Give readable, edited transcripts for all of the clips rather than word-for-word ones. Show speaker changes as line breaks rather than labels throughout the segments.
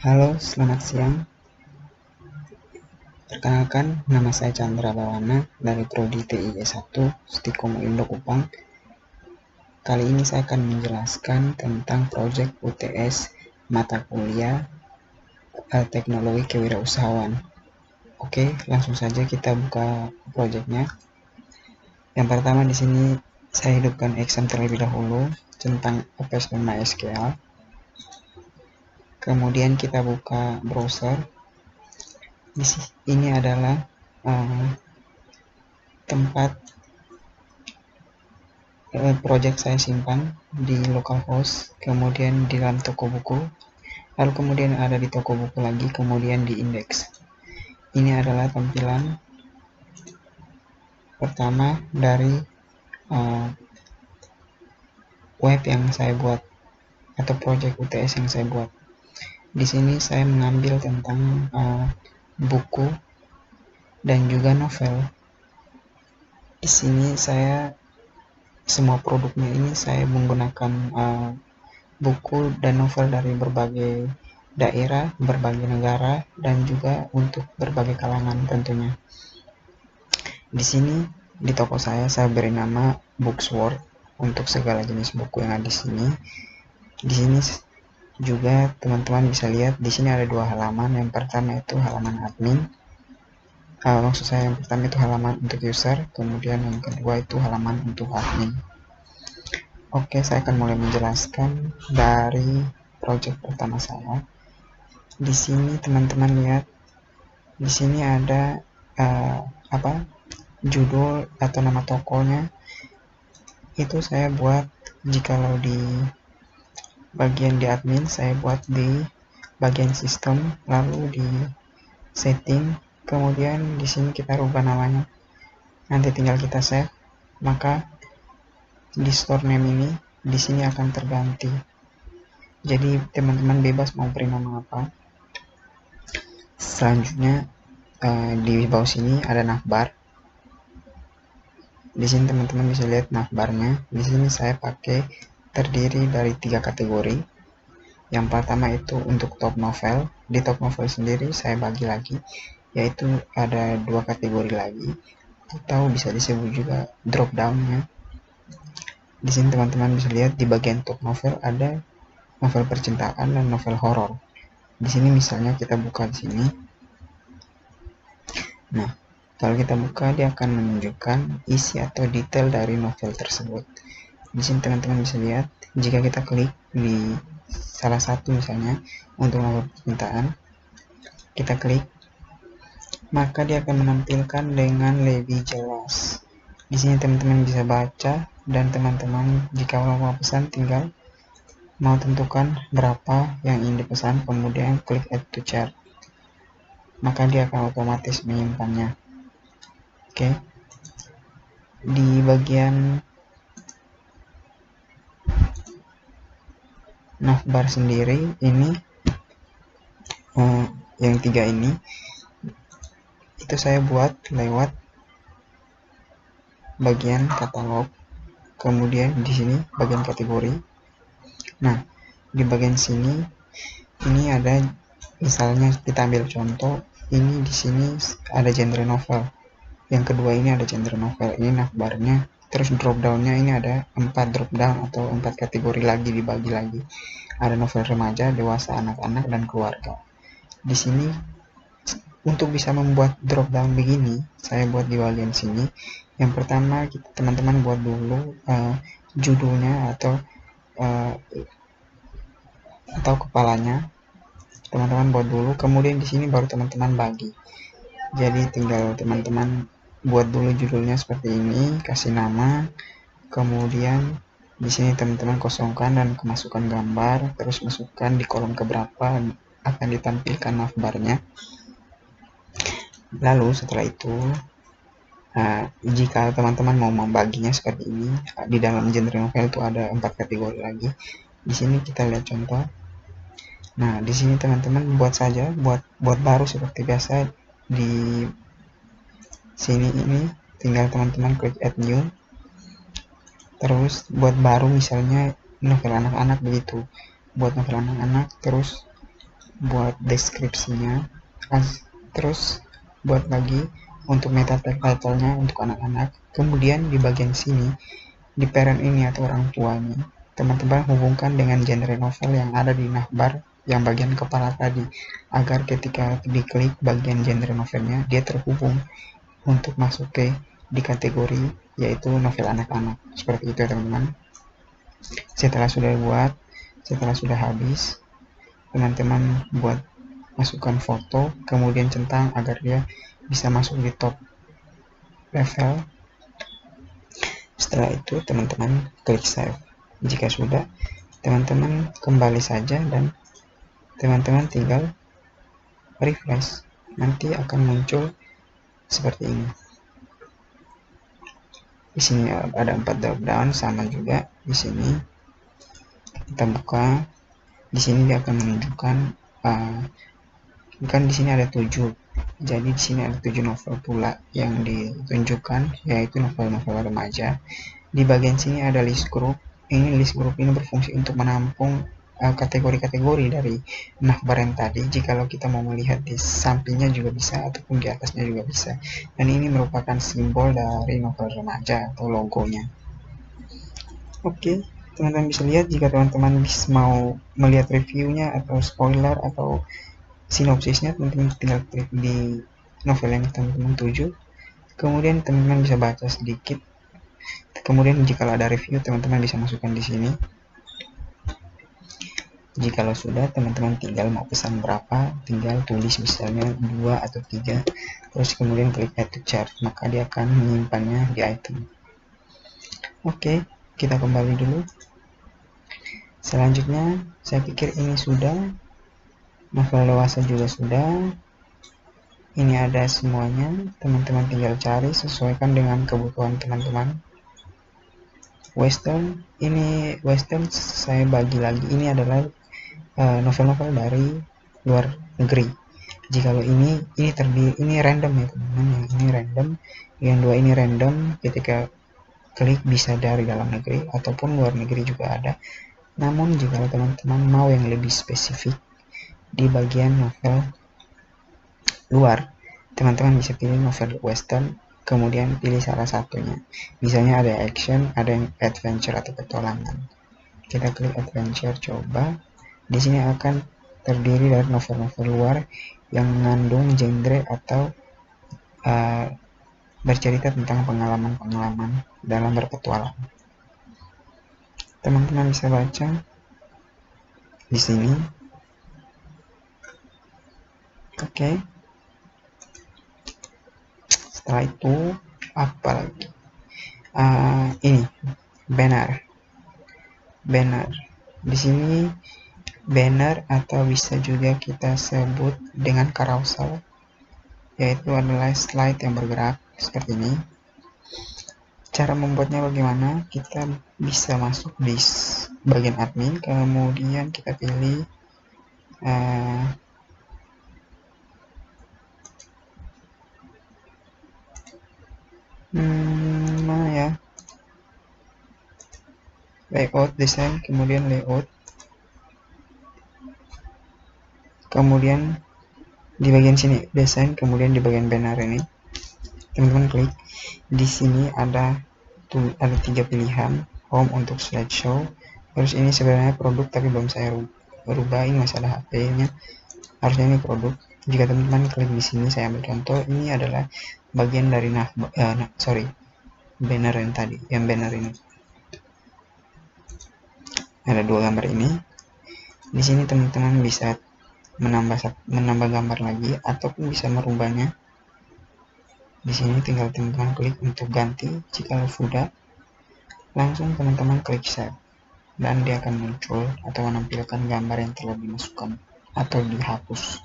Halo, selamat siang. Perkenalkan, nama saya Chandra Bawana dari Prodi TI S1 Stikom Indo Kupang. Kali ini saya akan menjelaskan tentang proyek UTS mata kuliah Teknologi Kewirausahaan. Oke, langsung saja kita buka proyeknya. Yang pertama di sini saya hidupkan exam terlebih dahulu tentang OPS dan MySQL. Kemudian kita buka browser. Ini adalah tempat project saya simpan di localhost, kemudian di dalam toko buku, lalu kemudian ada di toko buku lagi, kemudian di indeks. Ini adalah tampilan pertama dari web yang saya buat atau project UTS yang saya buat. Di sini saya mengambil tentang buku dan juga novel. Di sini saya semua produknya ini saya menggunakan buku dan novel dari berbagai daerah, berbagai negara, dan juga untuk berbagai kalangan tentunya. Di sini di toko saya beri nama Booksworth untuk segala jenis buku yang ada di sini. Di sini juga teman-teman bisa lihat di sini ada dua halaman. Yang pertama itu halaman admin. Maksud saya yang pertama itu halaman untuk user, kemudian yang kedua itu halaman untuk admin. Oke, saya akan mulai menjelaskan dari project pertama saya. Di sini teman-teman lihat, di sini ada judul atau nama tokonya. Itu saya buat jikalau di bagian di admin, saya buat di bagian sistem, lalu di setting, kemudian di sini kita rubah namanya. Nanti tinggal kita save, maka di store name ini di sini akan terganti. Jadi teman-teman bebas mau beri nama apa. Selanjutnya di bawah sini ada navbar. Di sini teman-teman bisa lihat navbarnya. Di sini saya pakai terdiri dari 3 kategori. Yang pertama itu untuk top novel. Di top novel sendiri saya bagi lagi, yaitu ada 2 kategori lagi, atau bisa disebut juga drop down-nya. Di sini teman-teman bisa lihat di bagian top novel ada novel percintaan dan novel horor. Di sini misalnya kita buka di sini. Nah, kalau kita buka dia akan menunjukkan isi atau detail dari novel tersebut. Di sini teman-teman bisa lihat jika kita klik di salah satu misalnya untuk novel percintaan, kita klik, maka dia akan menampilkan dengan lebih jelas. Di sini teman-teman bisa baca dan teman-teman jika mau pesan tinggal mau tentukan berapa yang ingin dipesan, kemudian klik add to cart, maka dia akan otomatis menyimpannya. Oke. Di bagian navbar sendiri ini yang 3 ini itu saya buat lewat bagian katalog, kemudian di sini bagian kategori. Nah, di bagian sini ini ada misalnya kita ambil contoh, ini di sini ada genre novel. Yang kedua ini ada genre novel, ini navbarnya. Terus drop down-nya ini ada 4 drop down atau 4 kategori lagi dibagi lagi. Ada novel remaja, dewasa, anak-anak, dan keluarga. Di sini untuk bisa membuat drop down begini, saya buat di bagian sini. Yang pertama teman-teman buat dulu judulnya atau kepalanya. Teman-teman buat dulu, kemudian di sini baru teman-teman bagi. Jadi tinggal teman-teman buat dulu judulnya seperti ini, kasih nama, kemudian di sini teman-teman kosongkan dan kemasukan gambar, terus masukkan di kolom keberapa akan ditampilkan navbarnya. Lalu setelah itu jika teman-teman mau membaginya seperti ini, di dalam genre novel itu ada 4 kategori lagi. Di sini kita lihat contoh. Nah, di sini teman-teman buat saja, buat baru seperti biasa. Di sini ini tinggal teman-teman klik add new, terus buat baru misalnya novel anak-anak begitu. Buat novel anak-anak, terus buat deskripsinya, terus buat lagi untuk meta title-nya untuk anak-anak. Kemudian di bagian sini, di parent ini atau orang tuanya, teman-teman hubungkan dengan genre novel yang ada di navbar yang bagian kepala tadi, agar ketika diklik bagian genre novelnya, dia terhubung untuk masuk ke di kategori yaitu novel anak-anak. Seperti itu ya teman-teman. Setelah sudah habis, teman-teman buat masukkan foto, kemudian centang agar dia bisa masuk di top level. Setelah itu teman-teman klik save. Jika sudah, teman-teman kembali saja dan teman-teman tinggal refresh. Nanti akan muncul seperti ini. Di sini ada 4 drop down, sama juga di sini. Kita buka. Di sini dia akan menunjukkan kan di sini ada 7. Jadi di sini ada 7 novel pula yang ditunjukkan, yaitu novel-novel remaja. Di bagian sini ada list group. List group ini berfungsi untuk menampung kategori-kategori dari navbar yang tadi. Jikalau kita mau melihat di sampingnya juga bisa, ataupun di atasnya juga bisa. Dan ini merupakan simbol dari novel remaja atau logonya. Oke, teman-teman bisa lihat jika teman-teman mau melihat reviewnya atau spoiler atau sinopsisnya, teman-teman tinggal klik di novel yang teman-teman tuju. Kemudian teman-teman bisa baca sedikit. Kemudian jika ada review, teman-teman bisa masukkan di sini. Jikalau sudah, teman-teman tinggal mau pesan berapa, tinggal tulis misalnya 2 atau 3, terus kemudian klik add to chart, maka dia akan menyimpannya di item. Oke, kita kembali dulu. Selanjutnya, saya pikir ini sudah. Novel dewasa juga sudah. Ini ada semuanya, teman-teman tinggal cari sesuaikan dengan kebutuhan teman-teman. Western, ini Western saya bagi lagi. Ini adalah novel-novel dari luar negeri. Jikalau ini terdiri, ini random ya teman-teman. Ini random, yang dua ini random. Ketika klik bisa dari dalam negeri ataupun luar negeri juga ada. Namun jika teman-teman mau yang lebih spesifik di bagian novel luar, teman-teman bisa pilih novel western, kemudian pilih salah satunya. Misalnya ada action, ada yang adventure atau petualangan. Kita klik adventure, coba. Di sini akan terdiri dari novel-novel luar yang mengandung genre atau bercerita tentang pengalaman-pengalaman dalam berpetualang. Teman-teman bisa baca di sini. Oke. Setelah itu apa lagi? Ini banner. Di sini banner atau bisa juga kita sebut dengan carousel, yaitu adalah slide yang bergerak seperti ini. Cara membuatnya bagaimana? Kita bisa masuk di bagian admin, kemudian kita pilih mana ya, layout, desain, kemudian layout, kemudian di bagian sini desain, kemudian di bagian banner ini teman-teman klik. Di sini ada 3 pilihan, home untuk slideshow, terus ini sebenarnya produk tapi belum saya rubah, ini masih ada HP-nya, harusnya ini produk. Jika teman-teman klik di sini, saya ambil contoh, ini adalah bagian dari banner yang tadi, yang banner ini. Ada 2 gambar ini. Di sini teman-teman bisa menambah gambar lagi ataupun bisa merubahnya. Di sini tinggal teman-teman klik untuk ganti. Jika sudah, langsung teman-teman klik save dan dia akan muncul atau menampilkan gambar yang telah dimasukkan atau dihapus.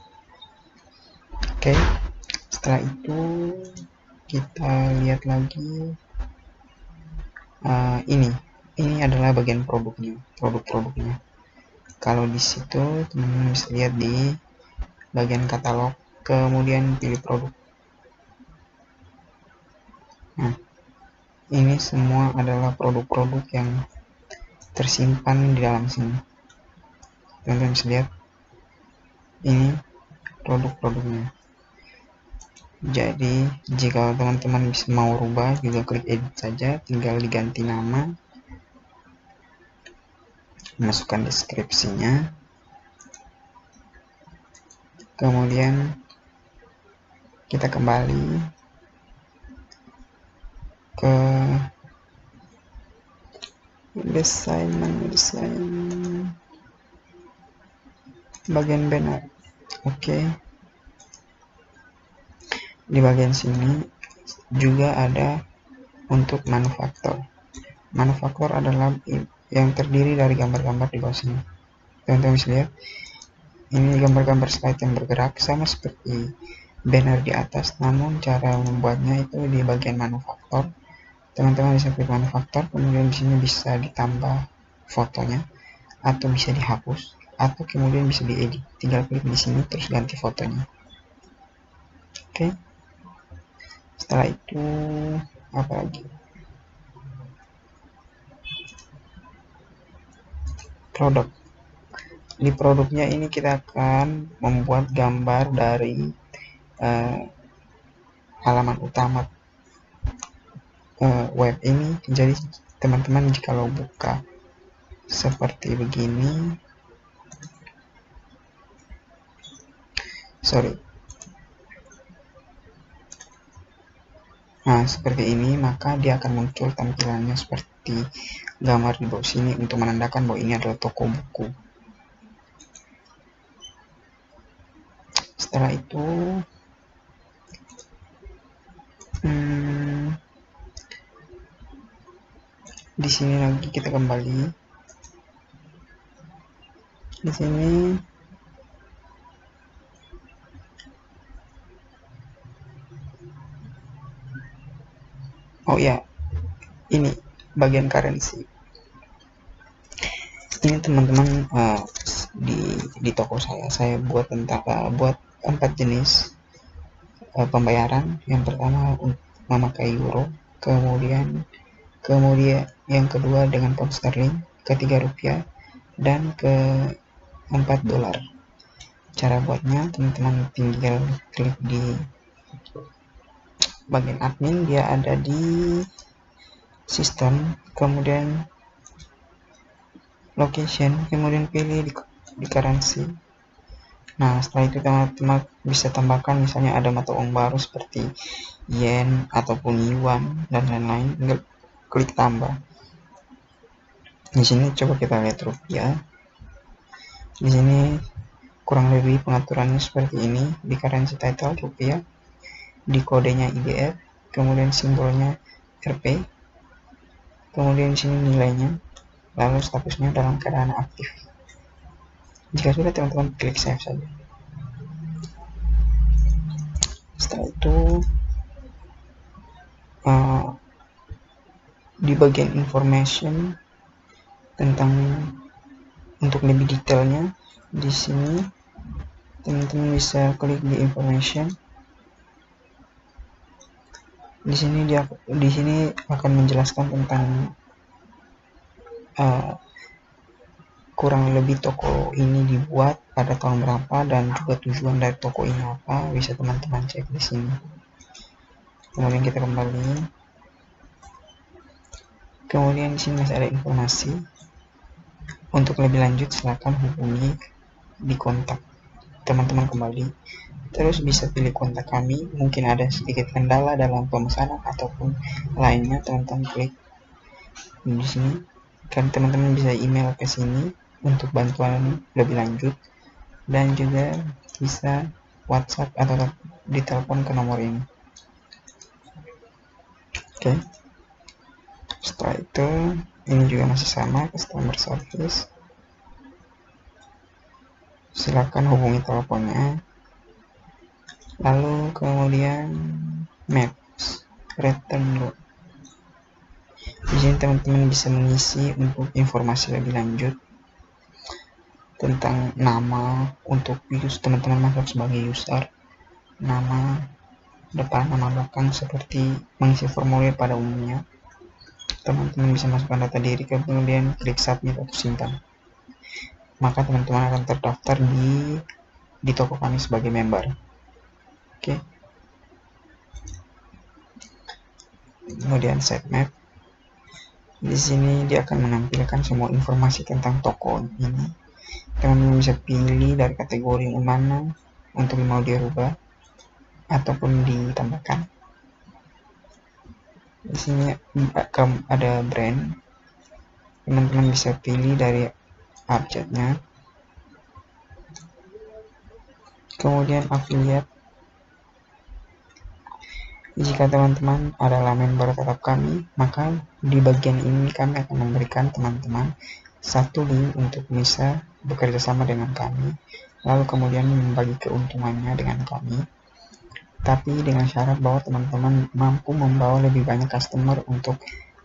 Oke, setelah itu kita lihat lagi. Ini adalah bagian produk-produknya. Kalau di situ teman-teman bisa lihat di bagian katalog, kemudian pilih produk. Nah, ini semua adalah produk-produk yang tersimpan di dalam sini. Teman-teman bisa lihat ini produk-produknya. Jadi jika teman-teman bisa mau rubah juga klik edit saja, tinggal diganti nama, masukkan deskripsinya, kemudian kita kembali ke desain bagian banner. Oke. Di bagian sini juga ada untuk manufaktur. Manufaktur adalah yang terdiri dari gambar-gambar di bawah sini. Teman-teman bisa lihat, ini gambar-gambar slide yang bergerak sama seperti banner di atas, namun cara membuatnya itu di bagian manufaktur. Teman-teman bisa klik manufaktur, kemudian di sini bisa ditambah fotonya, atau bisa dihapus, atau kemudian bisa diedit. Tinggal klik di sini terus ganti fotonya. Oke. Setelah itu apa lagi? Produk. Di produknya ini kita akan membuat gambar dari halaman utama web ini. Jadi teman-teman jikalau buka seperti begini, nah seperti ini, maka dia akan muncul tampilannya seperti gambar di bawah sini untuk menandakan bahwa ini adalah toko buku. Setelah itu di sini lagi kita kembali di sini. Oh ya, ini bagian currency. Ini teman-teman di toko saya buat tentang buat 4 jenis pembayaran. Yang pertama memakai euro, kemudian yang kedua dengan pound sterling, ketiga rupiah, dan keempat dolar. Cara buatnya teman-teman tinggal klik di bagian admin, dia ada di sistem, kemudian location, kemudian pilih di currency. Nah setelah itu teman-teman bisa tambahkan misalnya ada mata uang baru seperti yen ataupun yuan dan lain-lain, tinggal klik tambah. Di sini coba kita lihat rupiah. Di sini kurang lebih pengaturannya seperti ini. Di currency title rupiah, di kodenya IDR, kemudian simbolnya Rp, kemudian di sini nilainya, lalu statusnya dalam keadaan aktif. Jika sudah, teman-teman klik save saja. Setelah itu di bagian information tentang untuk lebih detailnya, di sini teman-teman bisa klik di information. Di sini akan menjelaskan tentang kurang lebih toko ini dibuat pada tahun berapa dan juga tujuan dari toko ini apa, bisa teman-teman cek di sini. Kemudian kita kembali. Kemudian di sini masih ada informasi. Untuk lebih lanjut silakan hubungi di kontak. Teman-teman kembali. Terus bisa pilih kontak kami, mungkin ada sedikit kendala dalam pemesanan ataupun lainnya, teman-teman klik di sini. Kan teman-teman bisa email ke sini untuk bantuan lebih lanjut, dan juga bisa WhatsApp atau ditelepon ke nomor ini. Oke. Setelah itu ini juga masih sama, customer service. Silakan hubungi teleponnya. Lalu kemudian maps, return load. Di sini teman-teman bisa mengisi untuk informasi lebih lanjut tentang nama untuk teman-teman masuk sebagai user, nama depan, nama belakang, seperti mengisi formulir pada umumnya. Teman-teman bisa masukkan data diri, kemudian klik submit atau simpan. Maka teman-teman akan terdaftar di di toko kami sebagai member. Oke. Kemudian sitemap. Di sini dia akan menampilkan semua informasi tentang toko ini. Teman-teman bisa pilih dari kategori yang mana untuk mau dirubah ataupun ditambahkan. Di sini ada brand. Teman-teman bisa pilih dari objeknya. Kemudian affiliate. Jika teman-teman adalah member tetap kami, maka di bagian ini kami akan memberikan teman-teman satu link untuk bisa bekerja sama dengan kami, lalu kemudian membagi keuntungannya dengan kami. Tapi dengan syarat bahwa teman-teman mampu membawa lebih banyak customer untuk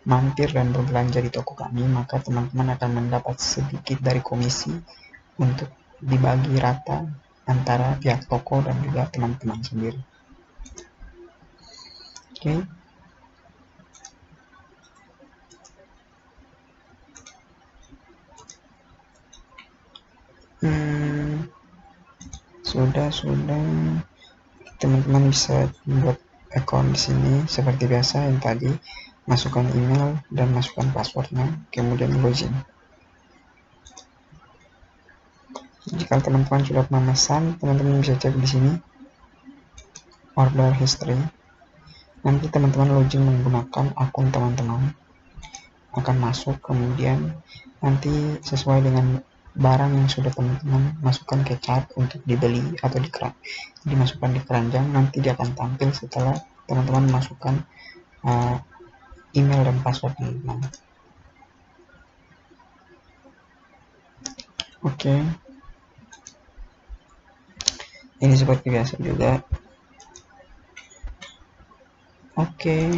mampir dan berbelanja di toko kami, maka teman-teman akan mendapat sedikit dari komisi untuk dibagi rata antara pihak toko dan juga teman-teman sendiri. Oke. Sudah teman-teman bisa membuat account di sini seperti biasa yang tadi, masukkan email dan masukkan passwordnya, kemudian login. Jika teman-teman sudah memesan, teman-teman bisa cek di sini order history. Nanti teman-teman login menggunakan akun teman-teman akan masuk, kemudian nanti sesuai dengan barang yang sudah teman-teman masukkan ke cart untuk dibeli atau dimasukkan di keranjang, nanti dia akan tampil setelah teman-teman masukkan email dan password teman-teman. Oke. Ini seperti biasa juga. Oke.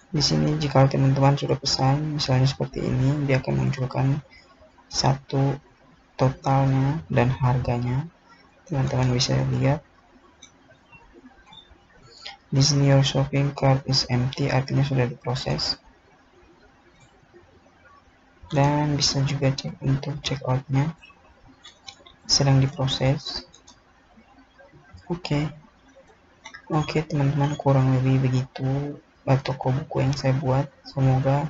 Di sini jika teman-teman sudah pesan, misalnya seperti ini, dia akan munculkan satu totalnya dan harganya. Teman-teman bisa lihat. Di sini your shopping cart is empty, artinya sudah diproses. Dan bisa juga cek untuk checkoutnya sedang diproses. Oke, teman-teman, kurang lebih begitu toko buku yang saya buat. Semoga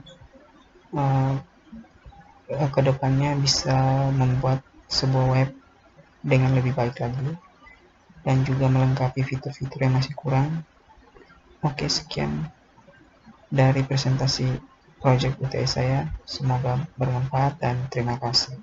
kedepannya bisa membuat sebuah web dengan lebih baik lagi dan juga melengkapi fitur-fitur yang masih kurang. Oke, sekian dari presentasi project UTS saya. Semoga bermanfaat dan terima kasih.